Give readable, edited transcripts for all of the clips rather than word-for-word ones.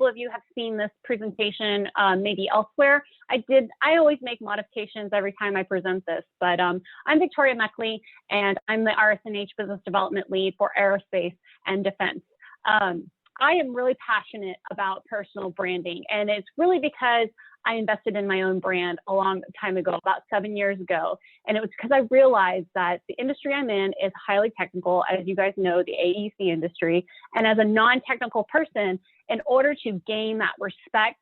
couple of you have seen this presentation maybe elsewhere. I always make modifications every time I present this, but I'm Victoria Mechtly, and I'm the RS&H Business Development Lead for Aerospace and Defense. I am really passionate about personal branding, and it's really because I invested in my own brand a long time ago, about 7 years ago. And it was because I realized that the industry I'm in is highly technical, as you guys know, the AEC industry. And as a non-technical person, in order to gain that respect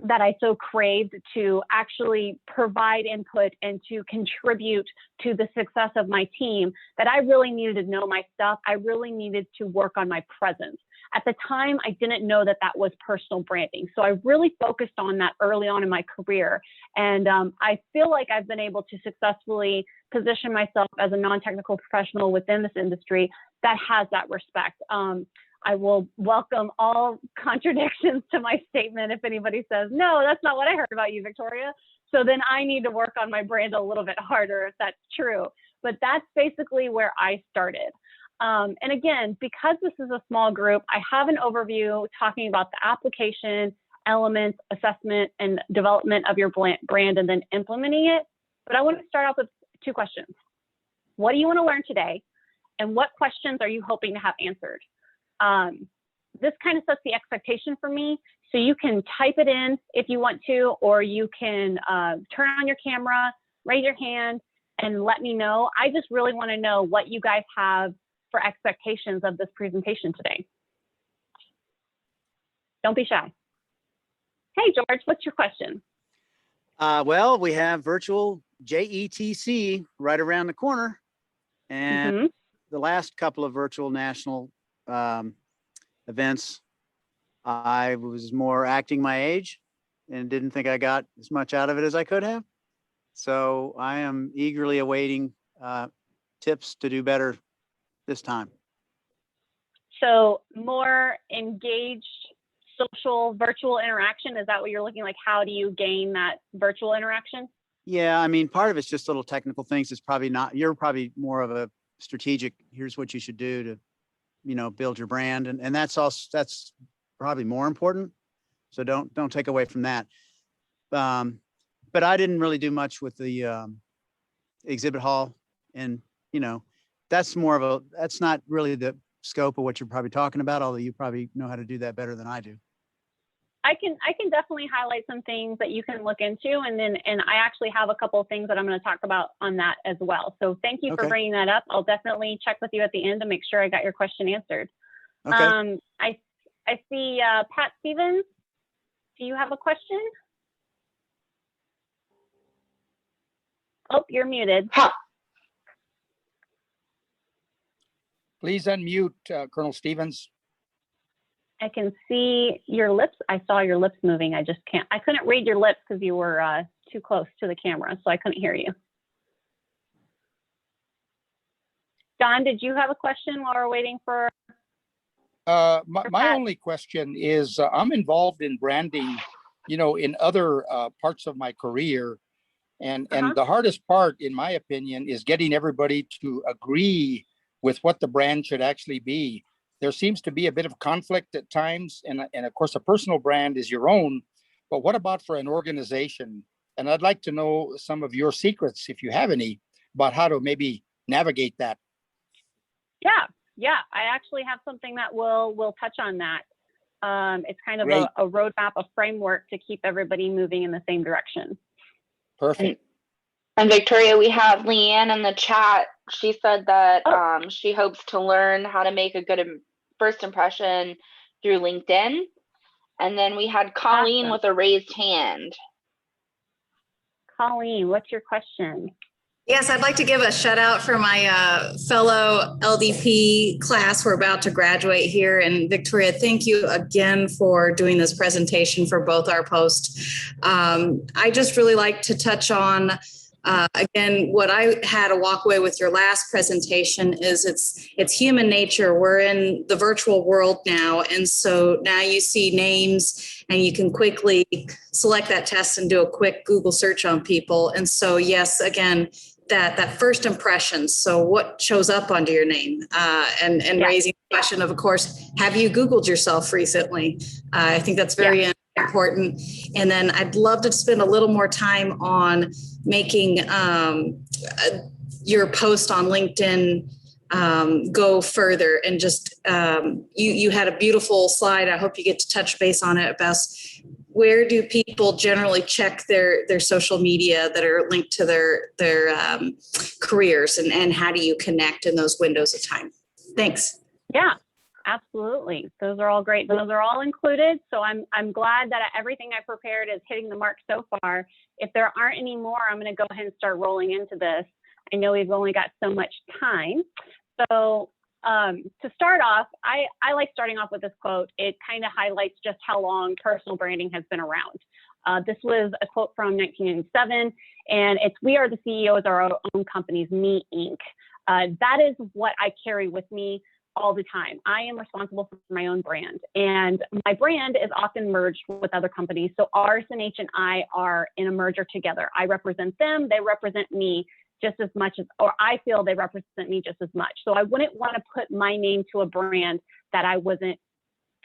that I so craved to actually provide input and to contribute to the success of my team, that I really needed to know my stuff. I really needed to work on my presence. At the time, I didn't know that that was personal branding. So I really focused on that early on in my career. And I feel like I've been able to successfully position myself as a non-technical professional within this industry that has that respect. I will welcome all contradictions to my statement if anybody says, no, that's not what I heard about you, Victoria. So then I need to work on my brand a little bit harder if that's true. But that's basically where I started. And again, because this is a small group, I have an overview talking about the application, elements, assessment, and development of your brand and then implementing it. But I want to start off with 2 questions. What do you want to learn today? And what questions are you hoping to have answered? This kind of sets the expectation for me. So you can type it in if you want to, or you can turn on your camera, raise your hand, and let me know. I just really want to know what you guys have for expectations of this presentation today. Don't be shy. Hey, George, what's your question? Well, we have virtual JETC right around the corner. And the last couple of virtual national events, I was more acting my age and didn't think I got as much out of it as I could have. So I am eagerly awaiting tips to do better this time. So more engaged social virtual interaction, is that what you're looking like? How do you gain that virtual interaction? Yeah, I mean, part of it's just little technical things. It's probably not, you're probably more of a strategic, here's what you should do to, you know, build your brand. And that's also, that's probably more important. So don't take away from that. But I didn't really do much with the exhibit hall, and, you know, that's more of a, that's not really the scope of what you're probably talking about, although you probably know how to do that better than I do. I can definitely highlight some things that you can look into, and I actually have a couple of things that I'm going to talk about on that as well. So thank you for bringing that up. I'll definitely check with you at the end to make sure I got your question answered. Okay. I see Pat Stevens. Do you have a question? Oh, you're muted. Huh. Please unmute, Colonel Stevens. I can see your lips. I saw your lips moving. I couldn't read your lips because you were too close to the camera, so I couldn't hear you. Don, did you have a question while we're waiting for? My only question is, I'm involved in branding, you know, in other parts of my career. And the hardest part, in my opinion, is getting everybody to agree with what the brand should actually be. There seems to be a bit of conflict at times. And of course, a personal brand is your own. But what about for an organization? And I'd like to know some of your secrets, if you have any, about how to maybe navigate that. Yeah. I actually have something that will touch on that. It's kind of a roadmap, a framework to keep everybody moving in the same direction. Perfect. And Victoria, we have Leanne in the chat. She said that she hopes to learn how to make a good first impression through LinkedIn. And then we had Colleen with a raised hand. Colleen, what's your question? Yes, I'd like to give a shout out for my fellow LDP class. We're about to graduate here. And Victoria, thank you again for doing this presentation for both our posts. I just really like to touch on Again, what I had a walk away with your last presentation is it's human nature. We're in the virtual world now. And so now you see names and you can quickly select that test and do a quick Google search on people. And so, yes, again, that first impression. So what shows up under your name, and raising the question of course, have you Googled yourself recently? I think that's very important. And then I'd love to spend a little more time on making your post on LinkedIn go further. And just you had a beautiful slide. I hope you get to touch base on it about where do people generally check their social media that are linked to their careers, and how do you connect in those windows of time? Thanks. Yeah, absolutely. Those are all great. Those are all included. So I'm glad that everything I prepared is hitting the mark so far. If there aren't any more, I'm going to go ahead and start rolling into this. I know we've only got so much time. So to start off, I like starting off with this quote. It kind of highlights just how long personal branding has been around. This was a quote from 1997, and it's, "We are the CEOs of our own companies, me Inc." That is what I carry with me all the time. I am responsible for my own brand, and my brand is often merged with other companies. So RS&H and I are in a merger together. I represent them, they represent me just as much as, or I feel they represent me just as much. So I wouldn't want to put my name to a brand that I wasn't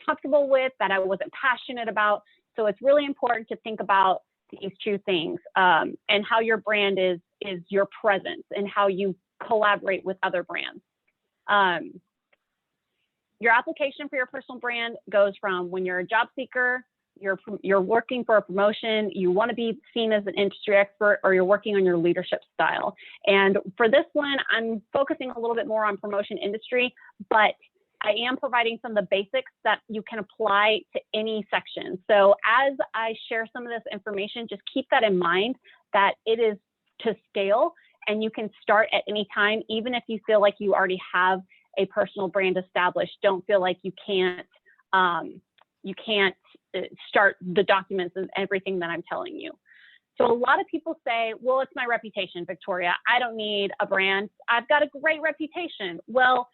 comfortable with, that I wasn't passionate about. So it's really important to think about these two things, and how your brand is your presence and how you collaborate with other brands. Your application for your personal brand goes from when you're a job seeker, you're working for a promotion, you want to be seen as an industry expert, or you're working on your leadership style. And for this one, I'm focusing a little bit more on promotion industry, but I am providing some of the basics that you can apply to any section. So as I share some of this information, just keep that in mind, that it is to scale and you can start at any time, even if you feel like you already have a personal brand established. Don't feel like you can't start the documents and everything that I'm telling you. So a lot of people say, well, it's my reputation, Victoria. I don't need a brand. I've got a great reputation. Well,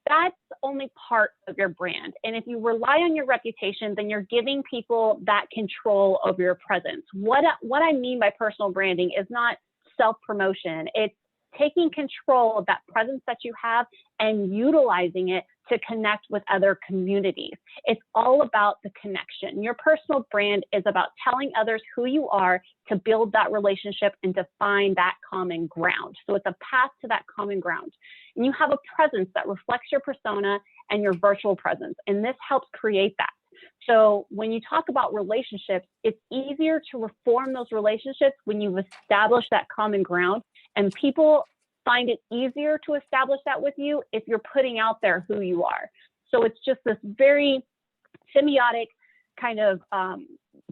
that's only part of your brand. And if you rely on your reputation, then you're giving people that control over your presence. What I mean by personal branding is not self-promotion. It's taking control of that presence that you have and utilizing it to connect with other communities. It's all about the connection. Your personal brand is about telling others who you are to build that relationship and to find that common ground. So it's a path to that common ground. And you have a presence that reflects your persona and your virtual presence. And this helps create that. So when you talk about relationships, it's easier to reform those relationships when you've established that common ground, and people find it easier to establish that with you if you're putting out there who you are. So it's just this very symbiotic kind of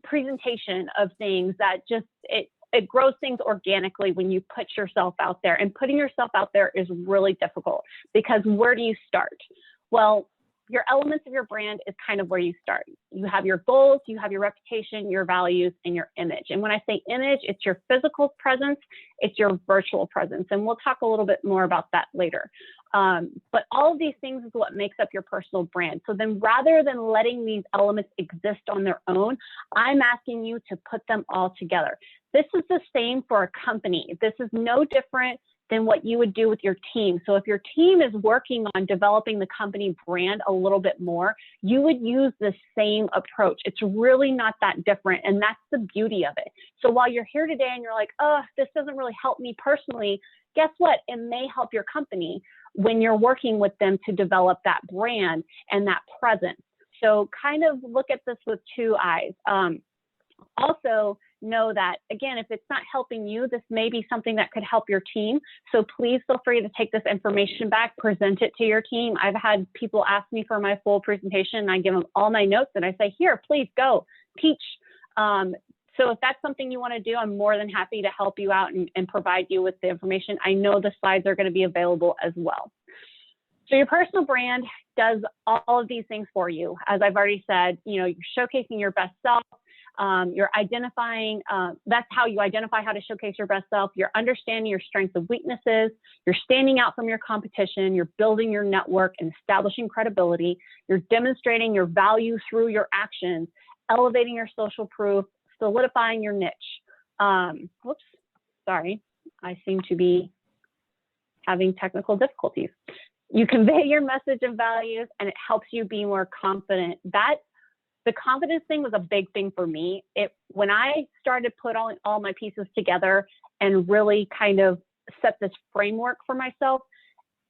presentation of things that just, it grows things organically when you put yourself out there. And putting yourself out there is really difficult, because where do you start? Well, your elements of your brand is kind of where you start. You have your goals, you have your reputation, your values, and your image. And when I say image, it's your physical presence, it's your virtual presence. And we'll talk a little bit more about that later. But all of these things is what makes up your personal brand. So then rather than letting these elements exist on their own, I'm asking you to put them all together. This is the same for a company. This is no different than what you would do with your team. So if your team is working on developing the company brand a little bit more, you would use the same approach. It's really not that different. And that's the beauty of it. So while you're here today and you're like, oh, this doesn't really help me personally, guess what? It may help your company when you're working with them to develop that brand and that presence. So kind of look at this with two eyes. Also know that, again, if it's not helping you, this may be something that could help your team. So please feel free to take this information back, present it to your team. I've had people ask me for my full presentation, and I give them all my notes and I say, here, please go teach. So if that's something you want to do, I'm more than happy to help you out and provide you with the information. I know the slides are going to be available as well. So your personal brand does all of these things for you. As I've already said, you know, you're showcasing your best self. You're identifying, that's how you identify how to showcase your best self. You're understanding your strengths and weaknesses. You're standing out from your competition. You're building your network and establishing credibility. You're demonstrating your value through your actions, elevating your social proof, solidifying your niche. Whoops, sorry, I seem to be having technical difficulties. You convey your message and values, and it helps you be more confident. The confidence thing was a big thing for me. When I started to put all my pieces together and really kind of set this framework for myself,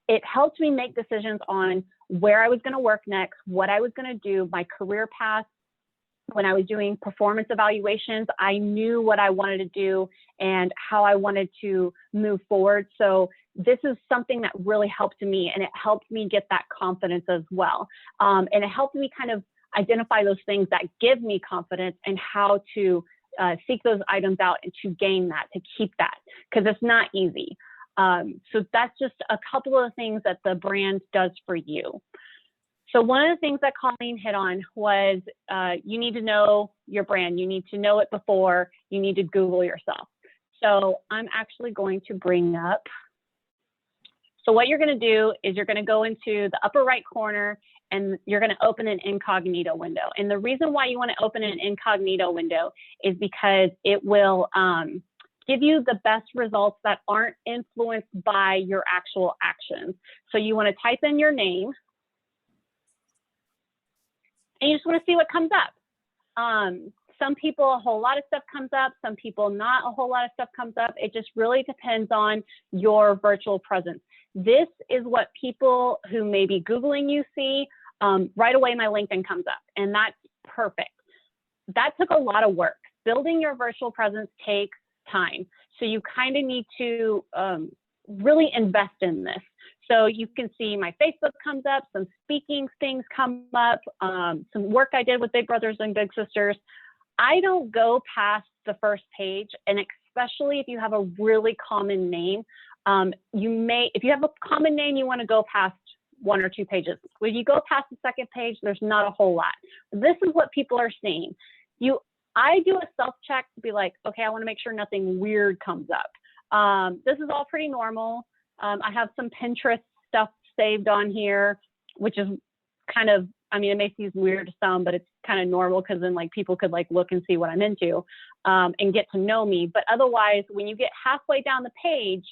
it helped me make decisions on where I was going to work next, what I was going to do, my career path. When I was doing performance evaluations, I knew what I wanted to do and how I wanted to move forward. So this is something that really helped me, and it helped me get that confidence as well. And it helped me kind of identify those things that give me confidence and how to seek those items out and to gain that, to keep that, because it's not easy. So that's just a couple of things that the brand does for you. So one of the things that Colleen hit on was you need to know your brand. You need to know it before you need to Google yourself. So I'm actually going to bring up. So what you're going to do is you're going to go into the upper right corner and you're going to open an incognito window. And the reason why you want to open an incognito window is because it will give you the best results that aren't influenced by your actual actions. So you want to type in your name. And you just want to see what comes up. Some people, a whole lot of stuff comes up. Some people, not a whole lot of stuff comes up. It just really depends on your virtual presence. This is what people who may be Googling you see. Right away, my LinkedIn comes up, and that's perfect. That took a lot of work. Building your virtual presence takes time. So you kind of need to really invest in this. So you can see my Facebook comes up, some speaking things come up, some work I did with Big Brothers and Big Sisters. I don't go past the first page, and especially if you have a really common name, if you have a common name, you want to go past 1 or 2 pages. When you go past the second page, there's not a whole lot. This is what people are seeing. I do a self-check to be like, okay, I want to make sure nothing weird comes up. This is all pretty normal. I have some Pinterest stuff saved on here, which is kind of, I mean, it may seem weird to some, but it's kind of normal because then like people could like look and see what I'm into and get to know me. But otherwise, when you get halfway down the page,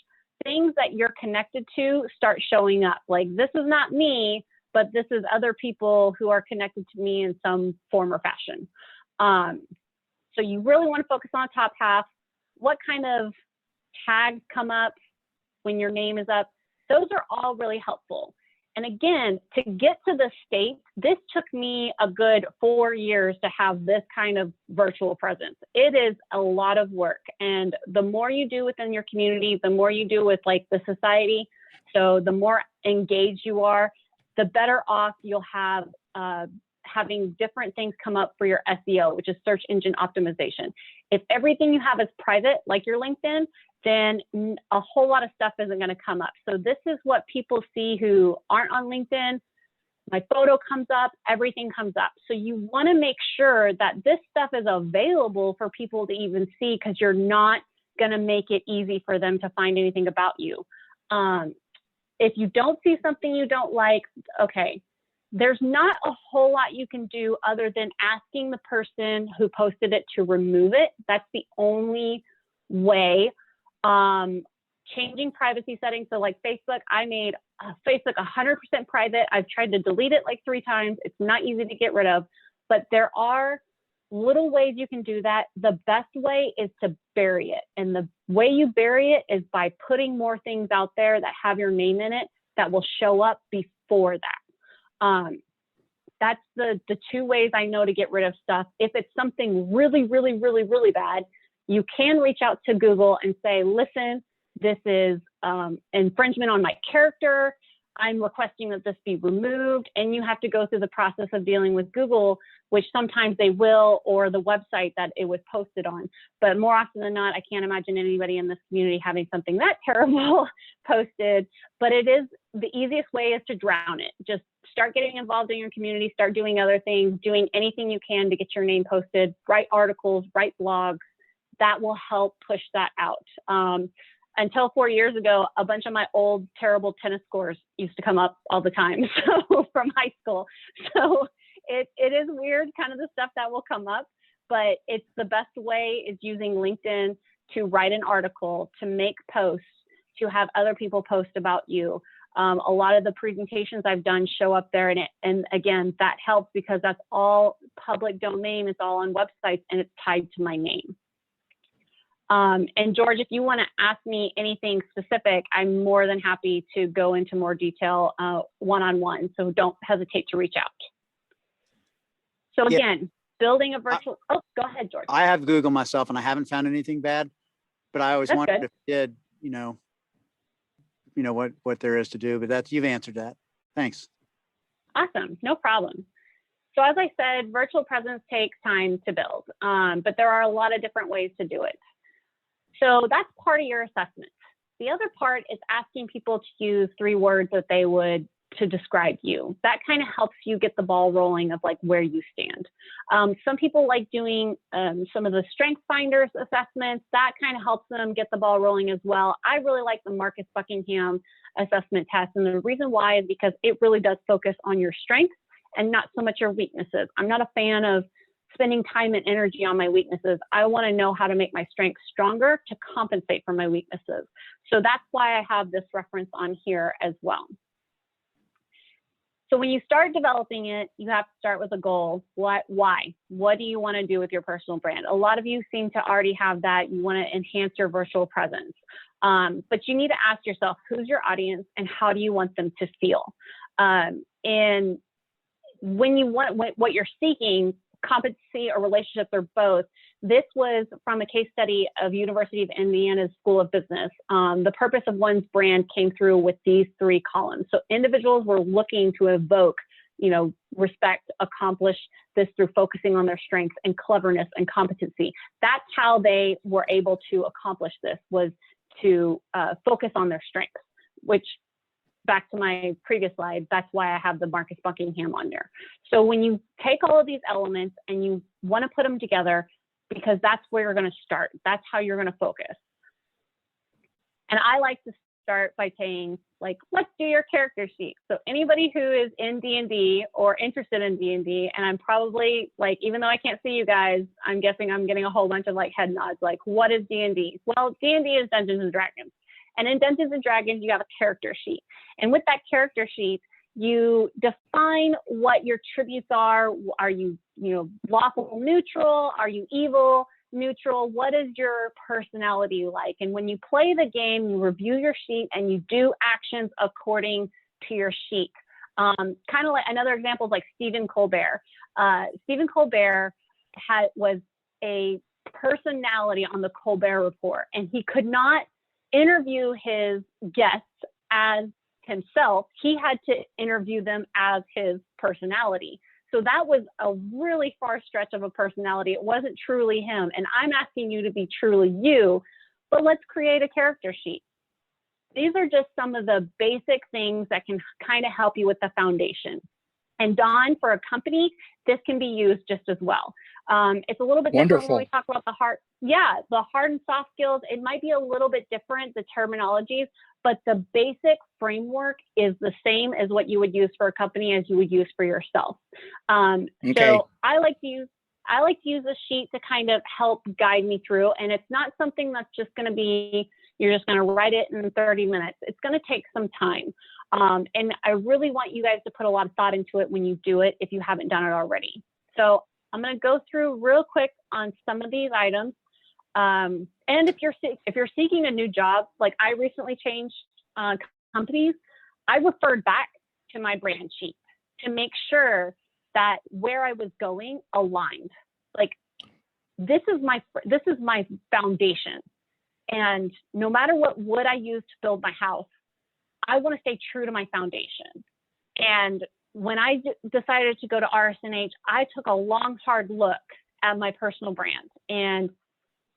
things that you're connected to start showing up. Like, this is not me, but this is other people who are connected to me in some form or fashion. So you really want to focus on the top half. What kind of tags come up when your name is up? Those are all really helpful. And again, to get to this state, this took me a good 4 years to have this kind of virtual presence. It is a lot of work. And the more you do within your community, the more you do with like the society, so the more engaged you are, the better off you'll have having different things come up for your SEO, which is search engine optimization. If everything you have is private, like your LinkedIn, then a whole lot of stuff isn't going to come up. So this is what people see who aren't on LinkedIn. My photo comes up, everything comes up. So you want to make sure that this stuff is available for people to even see, because you're not going to make it easy for them to find anything about you. If you don't see something you don't like, okay, there's not a whole lot you can do other than asking the person who posted it to remove it. That's the only way. Changing privacy settings. So like Facebook, I made Facebook 100% private. I've tried to delete it like 3 times. It's not easy to get rid of, but there are little ways you can do that. The best way is to bury it. And the way you bury it is by putting more things out there that have your name in it that will show up before that. That's the 2 ways I know to get rid of stuff. If it's something really, really, really, really bad, you can reach out to Google and say, listen, this is infringement on my character. I'm requesting that this be removed. And you have to go through the process of dealing with Google, which sometimes they will, or the website that it was posted on. But more often than not, I can't imagine anybody in this community having something that terrible posted. But it is, the easiest way is to drown it. Just start getting involved in your community, start doing other things, doing anything you can to get your name posted, write articles, write blogs. That will help push that out. Until 4 years ago, a bunch of my old terrible tennis scores used to come up all the time, so from high school. So it is weird, kind of the stuff that will come up, but it's the best way is using LinkedIn to write an article, to make posts, to have other people post about you. A lot of the presentations I've done show up there, and again, that helps because that's all public domain. It's all on websites, and it's tied to my name. And George, if you want to ask me anything specific, I'm more than happy to go into more detail one-on-one. So don't hesitate to reach out. So again, building a virtual. Oh, go ahead, George. I have Google myself, and I haven't found anything bad, but I always wondered good. if it did, you know what there is to do. But you've answered that. Thanks. Awesome, no problem. So as I said, virtual presence takes time to build, but there are a lot of different ways to do it. So that's part of your assessment. The other part is asking people to use 3 words that they would to describe you. That kind of helps you get the ball rolling of like where you stand. Some people like doing some of the strength finders assessments. That kind of helps them get the ball rolling as well. I really like the Marcus Buckingham assessment test. And the reason why is because it really does focus on your strengths and not so much your weaknesses. I'm not a fan of spending time and energy on my weaknesses. I want to know how to make my strengths stronger to compensate for my weaknesses. So that's why I have this reference on here as well. So when you start developing it, you have to start with a goal. Why? What do you want to do with your personal brand? A lot of you seem to already have that. You want to enhance your virtual presence. But you need to ask yourself, who's your audience and how do you want them to feel? And when you want what you're seeking, competency or relationships or both. This was from a case study of University of Indiana's School of Business. The purpose of one's brand came through with these 3 columns. So individuals were looking to evoke, respect, accomplish this through focusing on their strengths and cleverness and competency. That's how they were able to accomplish this, was to focus on their strengths, which, back to my previous slide, that's why I have the Marcus Buckingham on there. So when you take all of these elements and you want to put them together, because that's where you're going to start. That's how you're going to focus. And I like to start by saying, like, let's do your character sheet. So anybody who is in D&D or interested in D&D, and I'm probably, like, even though I can't see you guys, I'm guessing I'm getting a whole bunch of like head nods, like, what is D&D? Well, D&D is Dungeons and Dragons. And in Dungeons and Dragons, you have a character sheet. And with that character sheet, you define what your tributes are. Are you, lawful neutral? Are you evil neutral? What is your personality like? And when you play the game, you review your sheet and you do actions according to your sheet. Kind of like another example is like Stephen Colbert. Stephen Colbert was a personality on the Colbert Report, and he could not interview his guests as himself. He had to interview them as his personality. So that was a really far stretch of a personality. It wasn't truly him. And I'm asking you to be truly you, but let's create a character sheet. These are just some of the basic things that can kind of help you with the foundation. And Dawn, for a company, this can be used just as well. It's a little bit different when we talk about the hard and soft skills. It might be a little bit different, the terminologies, but the basic framework is the same as what you would use for a company as you would use for yourself. So I like to use a sheet to kind of help guide me through. And it's not something that's just going to be, you're just going to write it in 30 minutes. It's going to take some time. And I really want you guys to put a lot of thought into it when you do it, if you haven't done it already. So I'm going to go through real quick on some of these items. And if you're seeking a new job, like I recently changed companies, I referred back to my brand sheet to make sure that where I was going aligned. Like this is my foundation. And no matter what wood I use to build my house, I want to stay true to my foundation. And when I decided to go to RS&H, I took a long, hard look at my personal brand and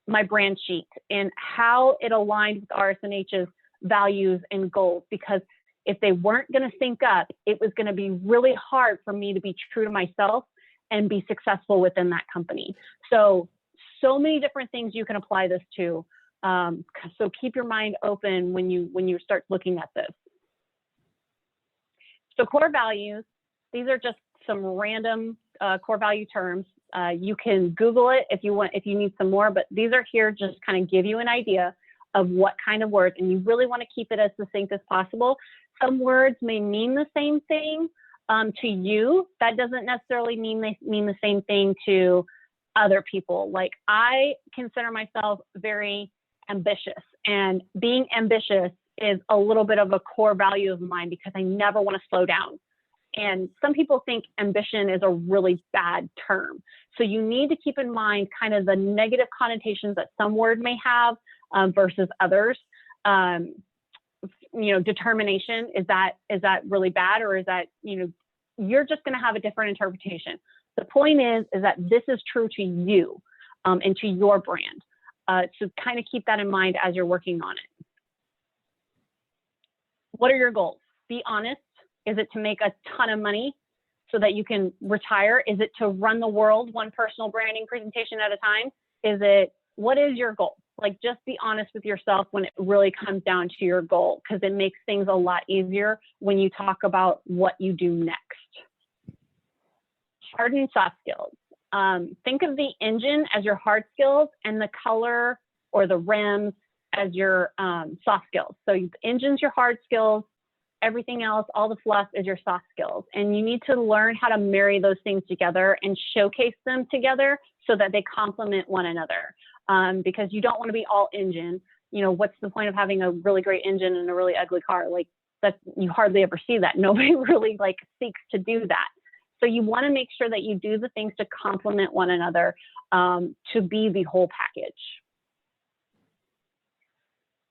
my brand sheet and how it aligned with RS&H's values and goals, because if they weren't going to sync up, it was going to be really hard for me to be true to myself and be successful within that company. So many different things you can apply this to. So keep your mind open when you start looking at this. So core values, these are just some random core value terms. You can Google it if you need some more, but these are here just kind of give you an idea of what kind of words, and you really want to keep it as succinct as possible. Some words may mean the same thing to you. That doesn't necessarily mean they mean the same thing to other people. Like, I consider myself very ambitious, and being ambitious is a little bit of a core value of mine because I never want to slow down. And some people think ambition is a really bad term. So you need to keep in mind kind of the negative connotations that some word may have versus others. Determination, is that really bad, or is that, you're just going to have a different interpretation. The point is that this is true to you and to your brand. So kind of keep that in mind as you're working on it. What are your goals? Be honest. Is it to make a ton of money so that you can retire? Is it to run the world one personal branding presentation at a time? What is your goal? Like, just be honest with yourself when it really comes down to your goal, because it makes things a lot easier when you talk about what you do next. Hard and soft skills. Think of the engine as your hard skills and the color or the rims as your soft skills. So the engine's your hard skills, everything else, all the fluff is your soft skills. And you need to learn how to marry those things together and showcase them together so that they complement one another. Because you don't want to be all engine. What's the point of having a really great engine and a really ugly car? Like, you hardly ever see that. Nobody really seeks to do that. So you want to make sure that you do the things to complement one another to be the whole package.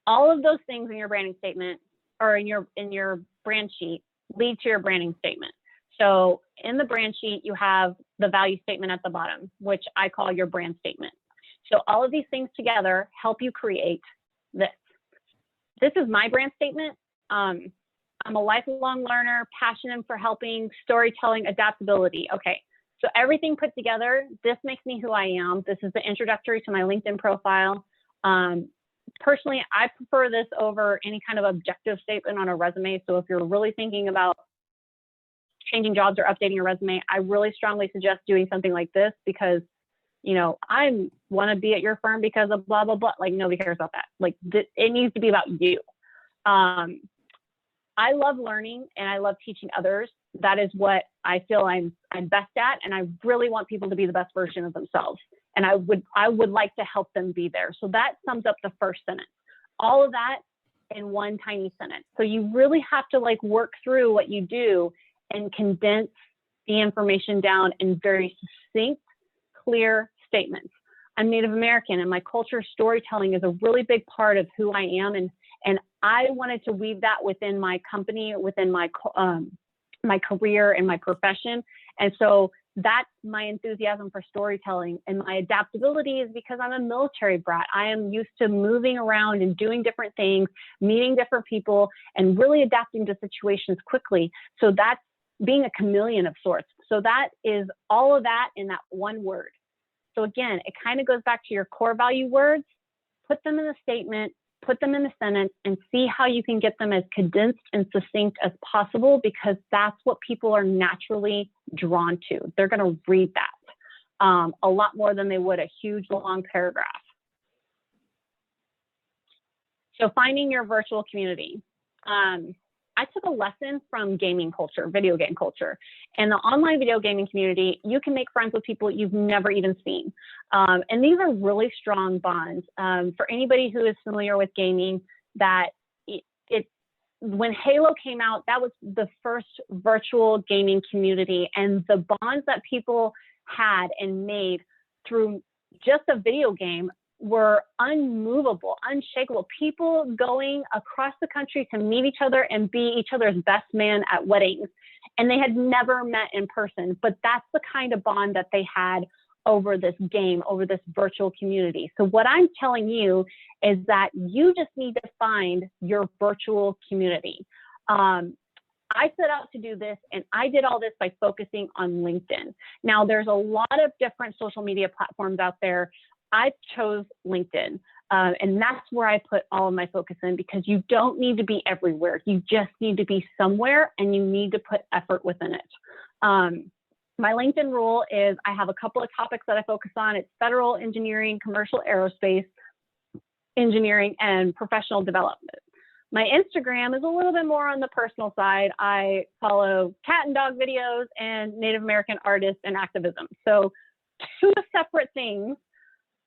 All of those things in your branding statement or in your brand sheet lead to your branding statement. So in the brand sheet, you have the value statement at the bottom, which I call your brand statement. So all of these things together help you create this. This is my brand statement. I'm a lifelong learner, passionate for helping, storytelling, adaptability. Okay, so everything put together, this makes me who I am. This is the introductory to my LinkedIn profile. Personally, I prefer this over any kind of objective statement on a resume. So if you're really thinking about changing jobs or updating your resume, I really strongly suggest doing something like this, because I want to be at your firm because of blah, blah, blah. Like, nobody cares about that. Like, it needs to be about you. I love learning and I love teaching others. That is what I feel I'm best at. And I really want people to be the best version of themselves. And I would like to help them be there. So that sums up the first sentence. All of that in one tiny sentence. So you really have to work through what you do and condense the information down in very succinct, clear statements. I'm Native American, and my culture storytelling is a really big part of who I am, and I wanted to weave that within my company, within my my career and my profession. And so that's my enthusiasm for storytelling. And my adaptability is because I'm a military brat. I am used to moving around and doing different things, meeting different people, and really adapting to situations quickly. So that's being a chameleon of sorts. So that is all of that in that one word. So again, it kind of goes back to your core value words. Put them in the statement, put them in the sentence, and see how you can get them as condensed and succinct as possible, because that's what people are naturally drawn to. They're going to read that a lot more than they would a huge long paragraph. So finding your virtual community. I took a lesson from gaming culture, video game culture. And the online video gaming community, you can make friends with people you've never even seen. And these are really strong bonds. For anybody who is familiar with gaming, that when Halo came out, that was the first virtual gaming community. And the bonds that people had and made through just a video game were unmovable, unshakable. People going across the country to meet each other and be each other's best man at weddings. And they had never met in person, but that's the kind of bond that they had over this game, over this virtual community. So what I'm telling you is that you just need to find your virtual community. I set out to do this, and I did all this by focusing on LinkedIn. Now, there's a lot of different social media platforms out there. I chose LinkedIn, and that's where I put all of my focus in, because you don't need to be everywhere. You just need to be somewhere, and you need to put effort within it. My LinkedIn rule is I have a couple of topics that I focus on. It's federal engineering, commercial aerospace engineering, and professional development. My Instagram is a little bit more on the personal side. I follow cat and dog videos and Native American artists and activism. So two separate things,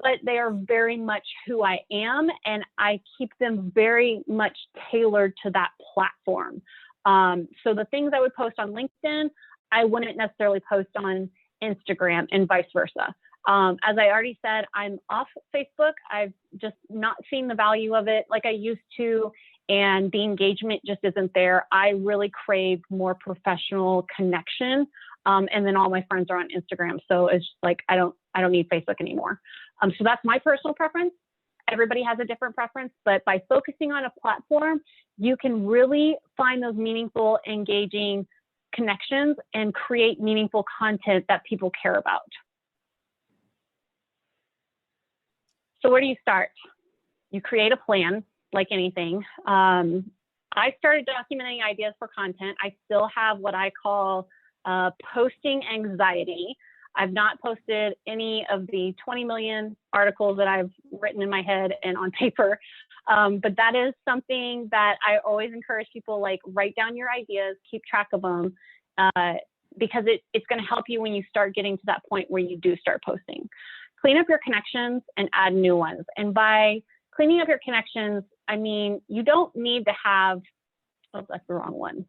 but they are very much who I am, and I keep them very much tailored to that platform. So the things I would post on LinkedIn, I wouldn't necessarily post on Instagram, and vice versa. As I already said, I'm off Facebook. I've just not seen the value of it like I used to, and the engagement just isn't there. I really crave more professional connection. And then all my friends are on Instagram. So it's like, I don't need Facebook anymore. So that's my personal preference. Everybody has a different preference, but by focusing on a platform, you can really find those meaningful, engaging connections and create meaningful content that people care about. So where do you start? You create a plan, like anything. I started documenting ideas for content. I still have what I call posting anxiety. I've not posted any of the 20 million articles that I've written in my head and on paper, but that is something that I always encourage people, like, write down your ideas, keep track of them, because it's going to help you when you start getting to that point where you do start posting. Clean up your connections and add new ones. And by cleaning up your connections, I mean, you don't need to have, oh, that's the wrong one.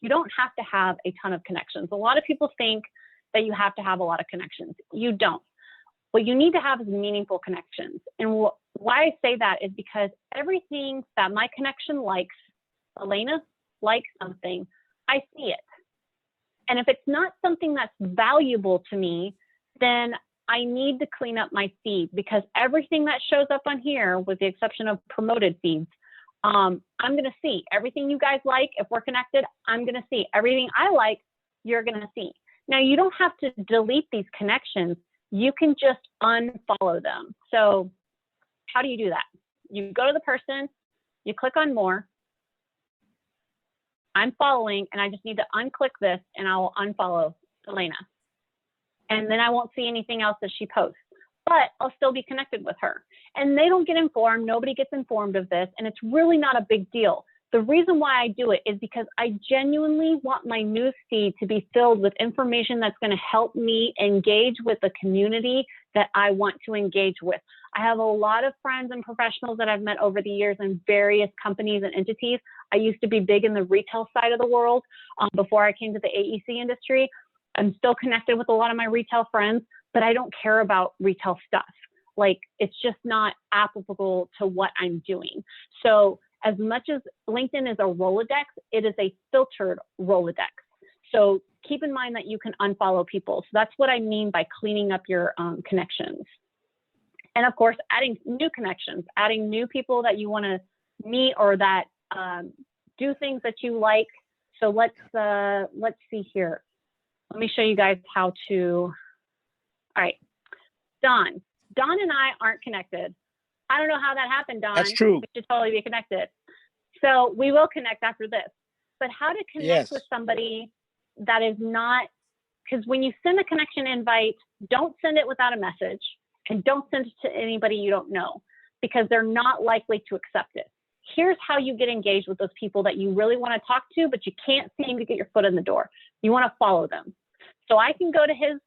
You don't have to have a ton of connections. A lot of people think that you have to have a lot of connections. You don't. What you need to have is meaningful connections. And why I say that is because everything that my connection likes, Elena likes something, I see it. And if it's not something that's valuable to me, then I need to clean up my feed, because everything that shows up on here, with the exception of promoted feeds, I'm going to see everything you guys like. If we're connected, I'm going to see everything I like, you're going to see. Now, you don't have to delete these connections. You can just unfollow them. So how do you do that? You go to the person, you click on more. I'm following, and I just need to unclick this, and I will unfollow Elena. And then I won't see anything else that she posts, but I'll still be connected with her. And they don't get informed. Nobody gets informed of this. And it's really not a big deal. The reason why I do it is because I genuinely want my news feed to be filled with information that's going to help me engage with the community that I want to engage with. I have a lot of friends and professionals that I've met over the years in various companies and entities. I used to be big in the retail side of the world before I came to the AEC industry. I'm still connected with a lot of my retail friends, but I don't care about retail stuff. Like, it's just not applicable to what I'm doing. So as much as LinkedIn is a Rolodex, it is a filtered Rolodex. So keep in mind that you can unfollow people. So that's what I mean by cleaning up your connections. And of course, adding new connections, adding new people that you want to meet or that do things that you like. So let's see here. Let me show you guys how to, all right, Dawn and I aren't connected. I don't know how that happened, Dawn. That's true. We should totally be connected. So we will connect after this. But how to connect with somebody that is not, because when you send a connection invite, don't send it without a message, and don't send it to anybody you don't know, because they're not likely to accept it. Here's how you get engaged with those people that you really want to talk to, but you can't seem to get your foot in the door. You want to follow them. So I can go to his,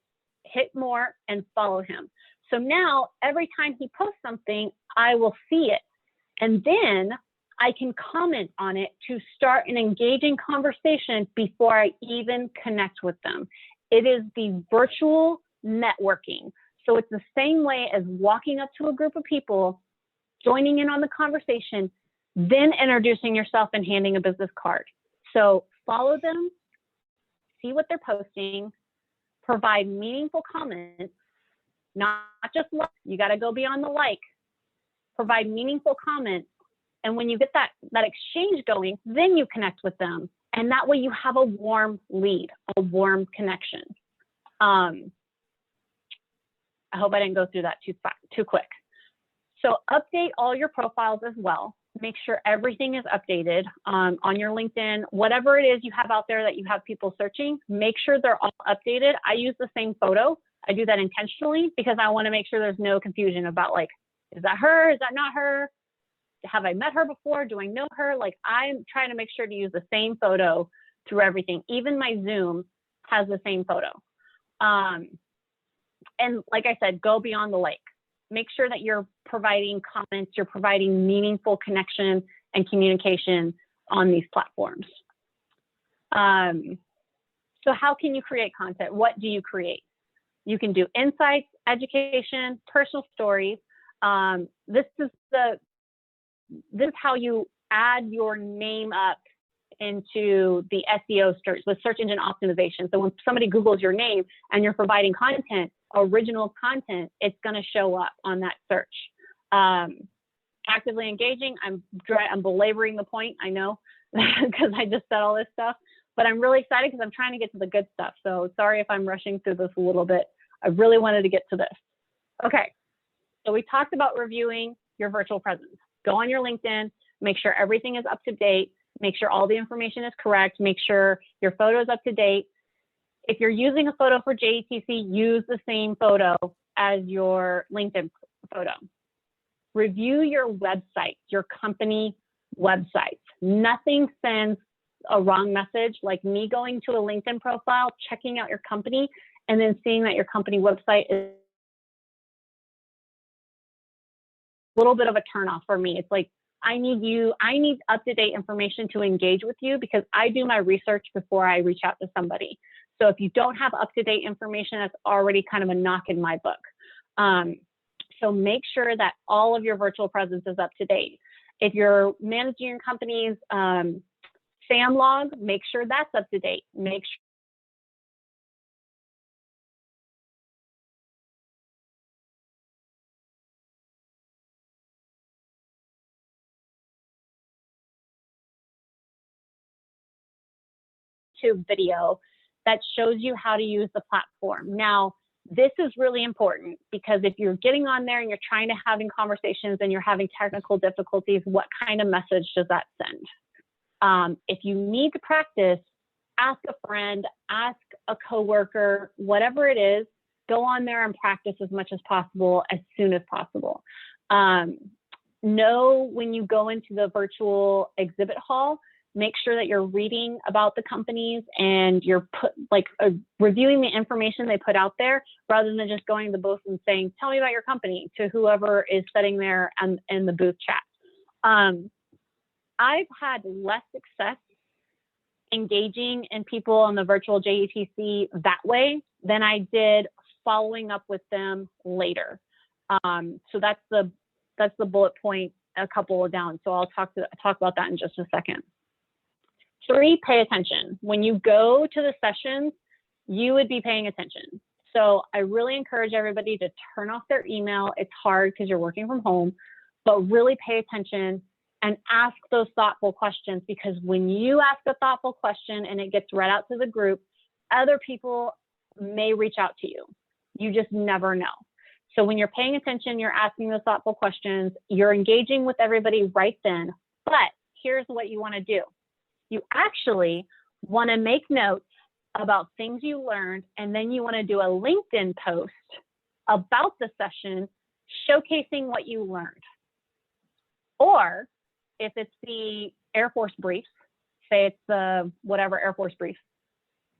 hit more, and follow him. So now every time he posts something, I will see it. And then I can comment on it to start an engaging conversation before I even connect with them. It is the virtual networking. So it's the same way as walking up to a group of people, joining in on the conversation, then introducing yourself and handing a business card. So follow them, see what they're posting, provide meaningful comments, not just like, you got to go beyond the like, provide meaningful comments, And when you get that exchange going, then you connect with them. And that way you have a warm lead, a warm connection. I hope I didn't go through that too quick. So update all your profiles as well. Make sure everything is updated on your LinkedIn. Whatever it is you have out there that you have people searching, make sure they're all updated. I use the same photo. I do that intentionally because I want to make sure there's no confusion about like, is that her? Is that not her? Have I met her before? Do I know her? Like, I'm trying to make sure to use the same photo through everything. Even my Zoom has the same photo. And like I said, go beyond the like. Make sure that you're providing comments, you're providing meaningful connection and communication on these platforms. So how can you create content? What do you create? You can do insights, education, personal stories. This is how you add your name up into the SEO search, the search engine optimization. So when somebody Googles your name and you're providing content, original content, it's going to show up on that search. Actively engaging, I'm belaboring the point, I know, because I just said all this stuff, but I'm really excited because I'm trying to get to the good stuff. So sorry if I'm rushing through this a little bit. I really wanted to get to this. Okay, so we talked about reviewing your virtual presence. Go on your LinkedIn, make sure everything is up to date, make sure all the information is correct, make sure your photo is up to date. If you're using a photo for JETC, use the same photo as your LinkedIn photo. Review your website, your company website. Nothing sends a wrong message like me going to a LinkedIn profile, checking out your company, and then seeing that your company website is a little bit of a turnoff for me. It's like, I need up-to-date information to engage with you because I do my research before I reach out to somebody. So if you don't have up-to-date information, that's already kind of a knock in my book. So make sure that all of your virtual presence is up to date. If you're managing your company's SAM log, make sure that's up to date. Make sure video that shows you how to use the platform. Now, this is really important because if you're getting on there and you're trying to having conversations and you're having technical difficulties, what kind of message does that send? If you need to practice, ask a friend, ask a coworker, whatever it is, go on there and practice as much as possible, as soon as possible. Know when you go into the virtual exhibit hall, make sure that you're reading about the companies and you're reviewing the information they put out there rather than just going to the booth and saying, tell me about your company to whoever is sitting there and in the booth chat. I've had less success engaging in people on the virtual JETC that way than I did following up with them later. So that's the bullet point, a couple down. So I'll talk about that in just a second. 3, pay attention. When you go to the sessions, you would be paying attention. So I really encourage everybody to turn off their email. It's hard because you're working from home, but really pay attention and ask those thoughtful questions, because when you ask a thoughtful question and it gets read out to the group, other people may reach out to you. You just never know. So when you're paying attention, you're asking those thoughtful questions, you're engaging with everybody right then. But here's what you want to do. You actually want to make notes about things you learned, and then you want to do a LinkedIn post about the session showcasing what you learned. Or if it's the Air Force briefs, say it's the whatever Air Force brief,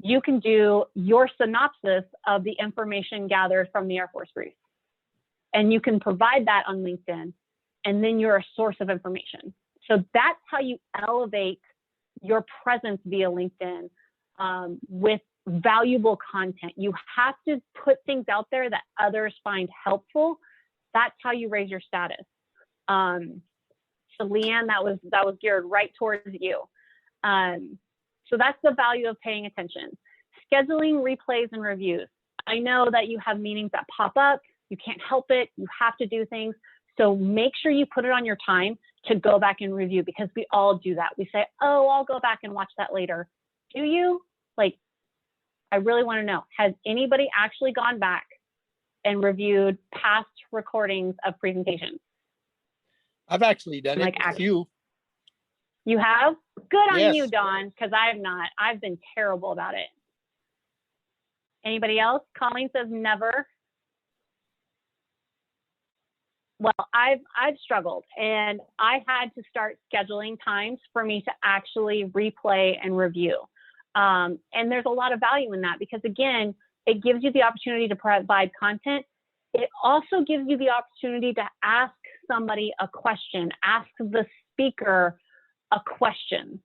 you can do your synopsis of the information gathered from the Air Force brief. And you can provide that on LinkedIn, and then you're a source of information. So that's how you elevate your presence via LinkedIn with valuable content. You have to put things out there that others find helpful. That's how you raise your status. So Leanne, that was geared right towards you. So that's the value of paying attention. Scheduling replays and reviews. I know that you have meetings that pop up. You can't help it. You have to do things. So make sure you put it on your time to go back and review, because we all do that. We say, oh, I'll go back and watch that later. Do you? Like, I really want to know, has anybody actually gone back and reviewed past recordings of presentations? I've actually done Like, it. A few. You have? Good on Yes. you, Dawn, because I have not. I've been terrible about it. Anybody else? Colleen says never. Well, I've struggled, and I had to start scheduling times for me to actually replay and review. And there's a lot of value in that, because again, it gives you the opportunity to provide content. It also gives you the opportunity to ask somebody a question, ask the speaker a question.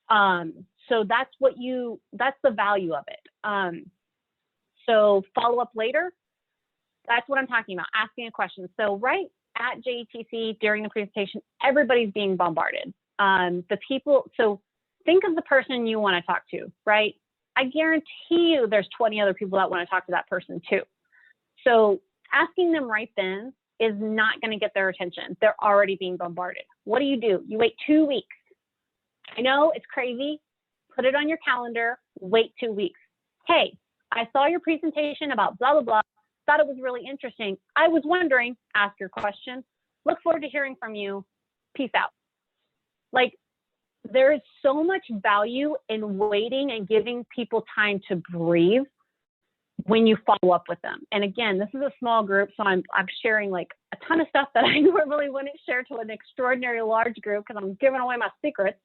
So that's the value of it. So follow up later, that's what I'm talking about, asking a question. So right at JETC during the presentation, everybody's being bombarded. So think of the person you want to talk to, right? I guarantee you there's 20 other people that want to talk to that person too. So asking them right then is not going to get their attention. They're already being bombarded. What do? You wait 2 weeks. I know it's crazy. Put it on your calendar, wait 2 weeks. Hey, I saw your presentation about blah, blah, blah. Thought it was really interesting. I was wondering, ask your question. Look forward to hearing from you. Peace out. Like, there is so much value in waiting and giving people time to breathe when you follow up with them. And again, this is a small group, so I'm sharing like a ton of stuff that I normally wouldn't share to an extraordinary large group because I'm giving away my secrets.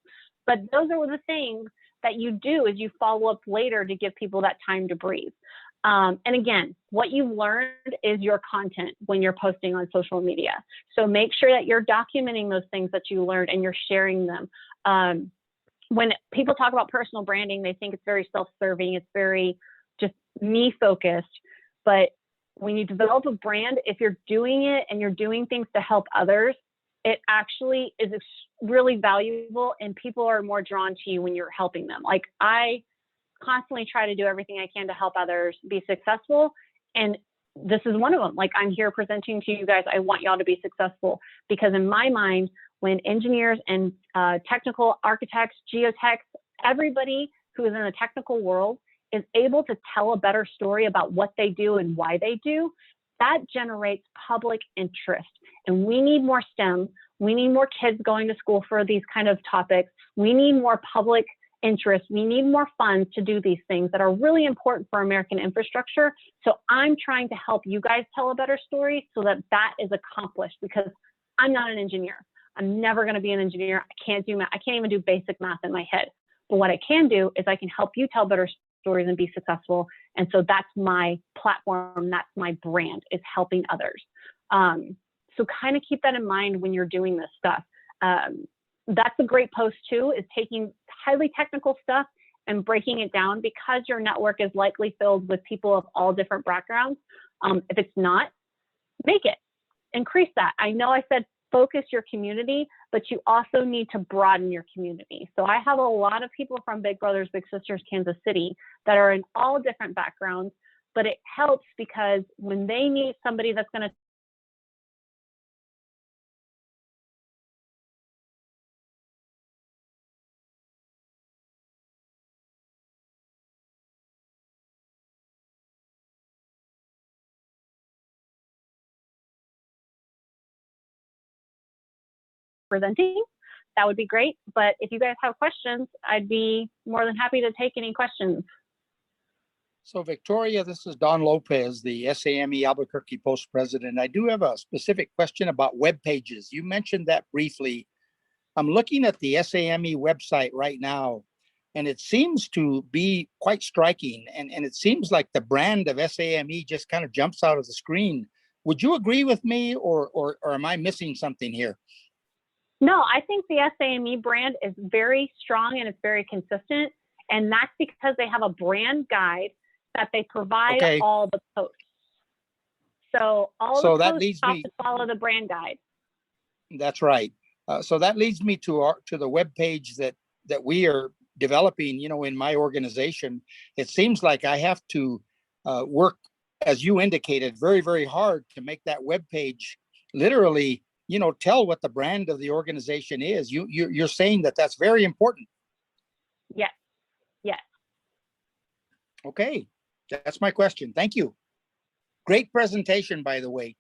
But those are the things that you do is you follow up later to give people that time to breathe. And again, what you've learned is your content when you're posting on social media. So make sure that you're documenting those things that you learned and you're sharing them. When people talk about personal branding, they think it's very self-serving. It's very just me focused. But when you develop a brand, if you're doing it and you're doing things to help others, it actually is really valuable, and people are more drawn to you when you're helping them. Like, I constantly try to do everything I can to help others be successful. And this is one of them. Like, I'm here presenting to you guys. I want y'all to be successful, because in my mind, when engineers and technical architects, geotechs, everybody who is in the technical world is able to tell a better story about what they do and why they do, that generates public interest. And we need more STEM. We need more kids going to school for these kind of topics. We need more public interest. We need more funds to do these things that are really important for American infrastructure. So I'm trying to help you guys tell a better story so that that is accomplished, because I'm not an engineer. I'm never going to be an engineer. I can't do math. I can't even do basic math in my head. But what I can do is I can help you tell better stories and be successful. And so that's my platform. That's my brand, is helping others. So kind of keep that in mind when you're doing this stuff. That's a great post too, is taking highly technical stuff and breaking it down, because your network is likely filled with people of all different backgrounds. If it's not, make it, increase that. I know I said focus your community, but you also need to broaden your community. So I have a lot of people from Big Brothers Big Sisters Kansas City that are in all different backgrounds, but it helps because when they need somebody that's going to presenting, that would be great. But if you guys have questions, I'd be more than happy to take any questions. So Victoria, this is Don Lopez, the SAME Albuquerque Post President. I do have a specific question about web pages. You mentioned that briefly. I'm looking at the SAME website right now, and it seems to be quite striking. And it seems like the brand of SAME just kind of jumps out of the screen. Would you agree with me, or am I missing something here? No, I think the SAME brand is very strong and it's very consistent. And that's because they have a brand guide that they provide all the posts. So all the posts have to follow the brand guide. That's right. So that leads me to the web page that we are developing, in my organization. It seems like I have to work, as you indicated, very, very hard to make that web page literally tell what the brand of the organization is. You're saying that that's very important. Yes. Yes. Okay, that's my question. Thank you. Great presentation, by the way.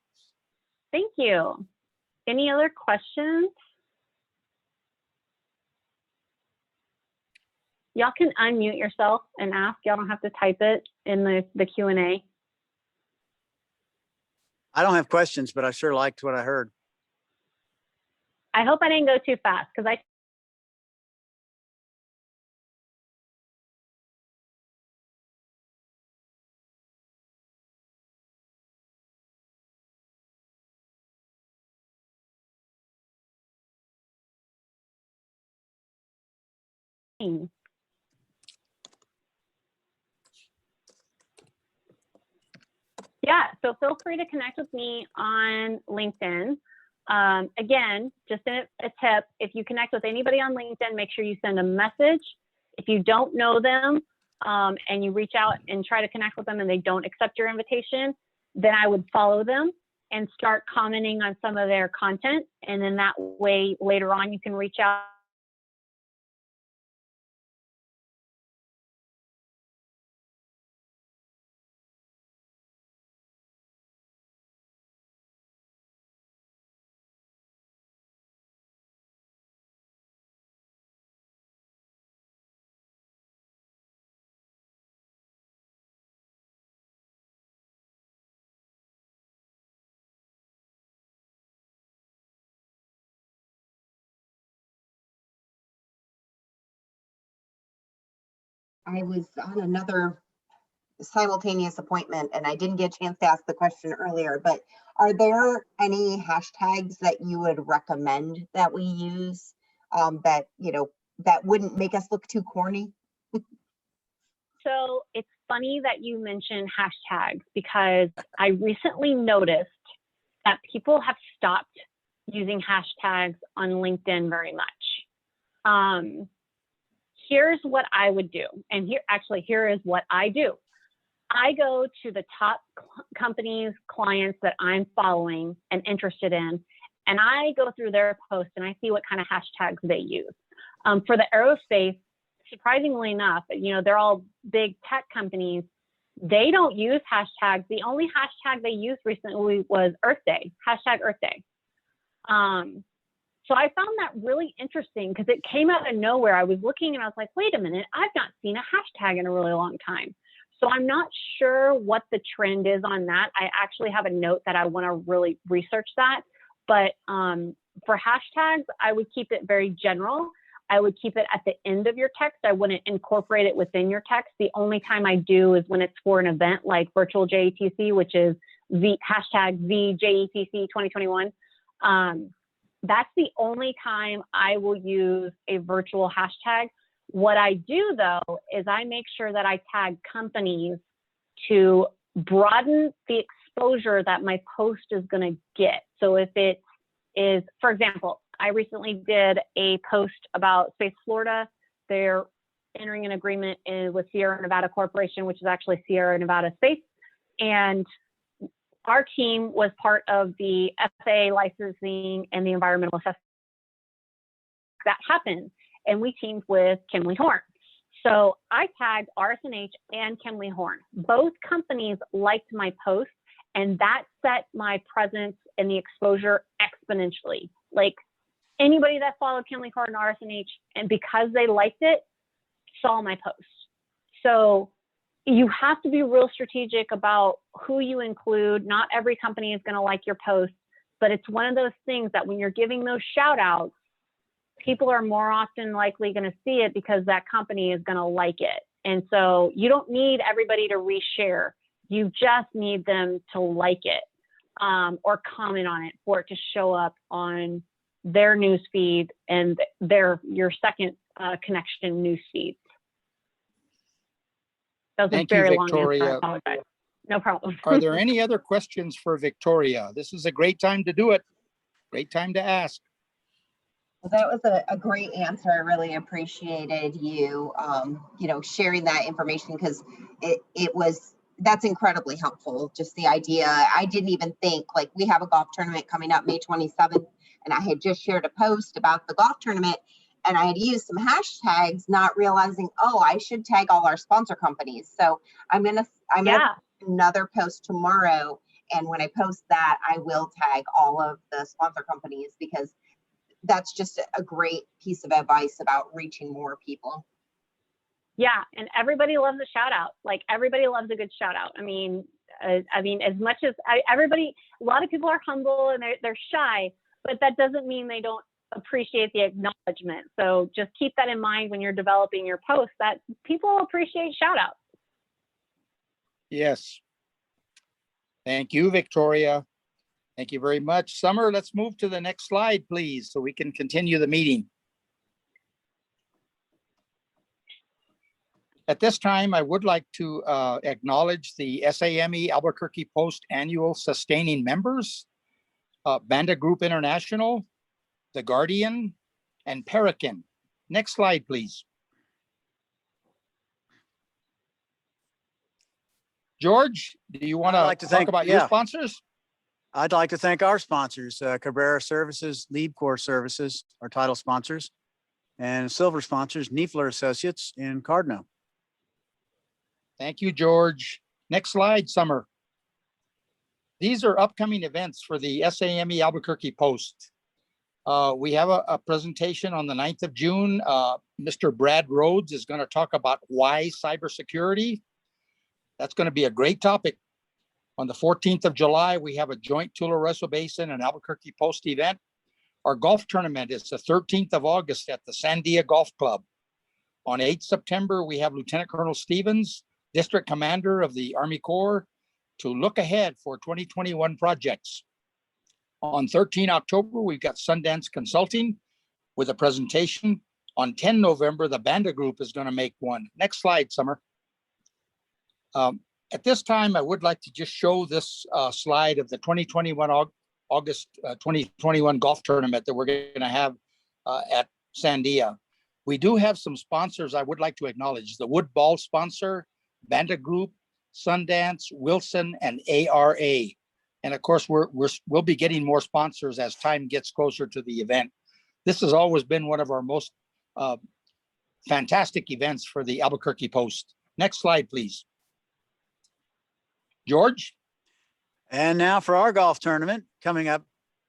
Thank you. Any other questions? Y'all can unmute yourself and ask. Y'all don't have to type it in the Q&A. I don't have questions, but I sure liked what I heard. I hope I didn't go too fast because I Yeah, so feel free to connect with me on LinkedIn. Again, just a tip, if you connect with anybody on LinkedIn, make sure you send a message. If you don't know them and you reach out and try to connect with them and they don't accept your invitation, then I would follow them and start commenting on some of their content. And then that way, later on, you can reach out. I was on another simultaneous appointment and I didn't get a chance to ask the question earlier, but are there any hashtags that you would recommend that we use that, that wouldn't make us look too corny? So it's funny that you mentioned hashtags because I recently noticed that people have stopped using hashtags on LinkedIn very much. Here's what I would do. And here is what I do. I go to the top companies, clients that I'm following and interested in, and I go through their posts and I see what kind of hashtags they use. For the aerospace, surprisingly enough, they're all big tech companies. They don't use hashtags. The only hashtag they used recently was Earth Day, hashtag Earth Day. So I found that really interesting because it came out of nowhere. I was looking and I was like, wait a minute, I've not seen a hashtag in a really long time. So I'm not sure what the trend is on that. I actually have a note that I want to really research that. But for hashtags, I would keep it very general. I would keep it at the end of your text. I wouldn't incorporate it within your text. The only time I do is when it's for an event like virtual JETC, which is the hashtag VJETC 2021. That's the only time I will use a virtual hashtag. What I do though, is I make sure that I tag companies to broaden the exposure that my post is going to get. So if it is, for example, I recently did a post about Space Florida. They're entering an agreement with Sierra Nevada Corporation, which is actually Sierra Nevada Space. And our team was part of the FAA licensing and the environmental assessment that happened. And we teamed with Kimley Horn. So I tagged RS&H and Kimley Horn. Both companies liked my post, and that set my presence and the exposure exponentially. Like anybody that followed Kimley Horn and RS&H, and because they liked it, saw my post. So you have to be real strategic about who you include. Not every company is going to like your post, but it's one of those things that when you're giving those shout outs, people are more often likely going to see it because that company is going to like it. And so you don't need everybody to reshare. You just need them to like it or comment on it for it to show up on their news feed and your second connection news feed. That was Thank a very you, long answer. Victoria. I apologize. No problem. Are there any other questions for Victoria? This is a great time to do it. Great time to ask. Well, that was a great answer. I really appreciated you, sharing that information because that's incredibly helpful. Just the idea, I didn't even think, like, we have a golf tournament coming up May 27th. And I had just shared a post about the golf tournament, and I had used some hashtags, not realizing, oh, I should tag all our sponsor companies. So I'm gonna another post tomorrow, and when I post that, I will tag all of the sponsor companies, because that's just a great piece of advice about reaching more people. Yeah, and everybody loves a shout out. Like, everybody loves a good shout out. I mean, as much as everybody, a lot of people are humble and they're shy, but that doesn't mean they don't appreciate the acknowledgement. So just keep that in mind when you're developing your post, that people appreciate shout outs. Yes. Thank you, Victoria. Thank you very much. Summer, let's move to the next slide, please, so we can continue the meeting. At this time, I would like to acknowledge the SAME Albuquerque Post Annual Sustaining Members, Banda Group International, The Guardian, and Perican. Next slide, please. George, do you want to talk about your sponsors? I'd like to thank our sponsors, Cabrera Services, LeadCore Services, our title sponsors, and silver sponsors, Niefler Associates and Cardno. Thank you, George. Next slide, Summer. These are upcoming events for the SAME Albuquerque Post. We have a presentation on the 9th of June. Mr. Brad Rhodes is going to talk about why cybersecurity. That's going to be a great topic. On the 14th of July, we have a joint Tularosa Basin and Albuquerque Post event. Our golf tournament is the 13th of August at the Sandia Golf Club. On 8th September, we have Lieutenant Colonel Stevens, District Commander of the Army Corps, to look ahead for 2021 projects. On 13 October, we've got Sundance Consulting with a presentation. On 10 November, the Banda Group is going to make one. Next slide, Summer. At this time, I would like to just show this slide of the 2021 August 2021 golf tournament that we're going to have at Sandia. We do have some sponsors I would like to acknowledge. The Wood Ball sponsor, Banda Group, Sundance, Wilson, and ARA. And of course, we'll be getting more sponsors as time gets closer to the event. This has always been one of our most fantastic events for the Albuquerque Post. Next slide, please. George? And now for our golf tournament coming up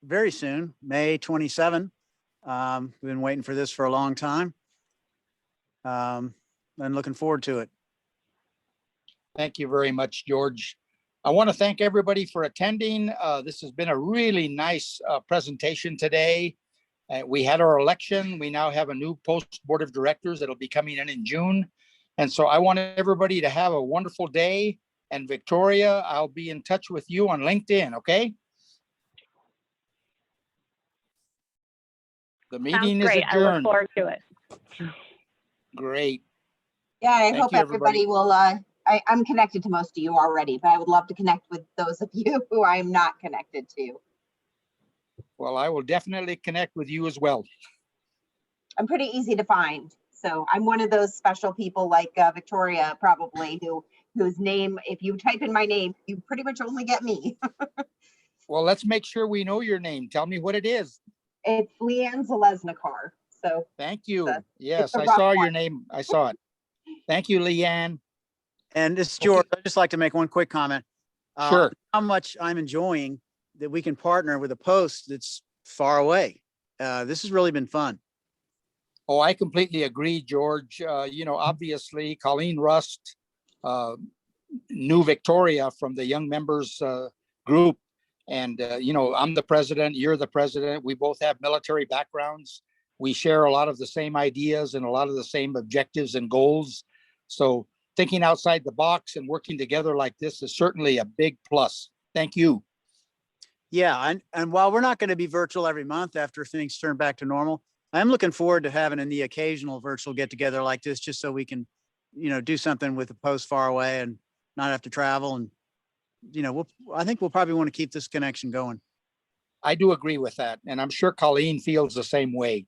very soon, May 27. We've been waiting for this for a long time. And looking forward to it. Thank you very much, George. I want to thank everybody for attending. This has been a really nice presentation today. We had our election. We now have a new Post Board of Directors that'll be coming in June. And so I want everybody to have a wonderful day. And Victoria, I'll be in touch with you on LinkedIn, okay? The meeting is adjourned. I look forward to it. Great. Yeah, I hope everybody will, I'm connected to most of you already, but I would love to connect with those of you who I am not connected to. Well, I will definitely connect with you as well. I'm pretty easy to find. So I'm one of those special people like Victoria, probably, whose name, if you type in my name, you pretty much only get me. Well, let's make sure we know your name. Tell me what it is. It's Leanne Zalesnikar. So thank you. Yes, I saw your name. I saw it. Thank you, Leanne. And this is George. I'd just like to make one quick comment. Sure. How much I'm enjoying that we can partner with a post that's far away. This has really been fun. Oh, I completely agree, George. Obviously, Colleen Rust knew Victoria from the young members group. And, I'm the president, you're the president. We both have military backgrounds. We share a lot of the same ideas and a lot of the same objectives and goals. So thinking outside the box and working together like this is certainly a big plus. Thank you. Yeah. And while we're not going to be virtual every month after things turn back to normal, I'm looking forward to having the occasional virtual get together like this, just so we can, do something with the post far away and not have to travel. And, I think we'll probably want to keep this connection going. I do agree with that. And I'm sure Colleen feels the same way.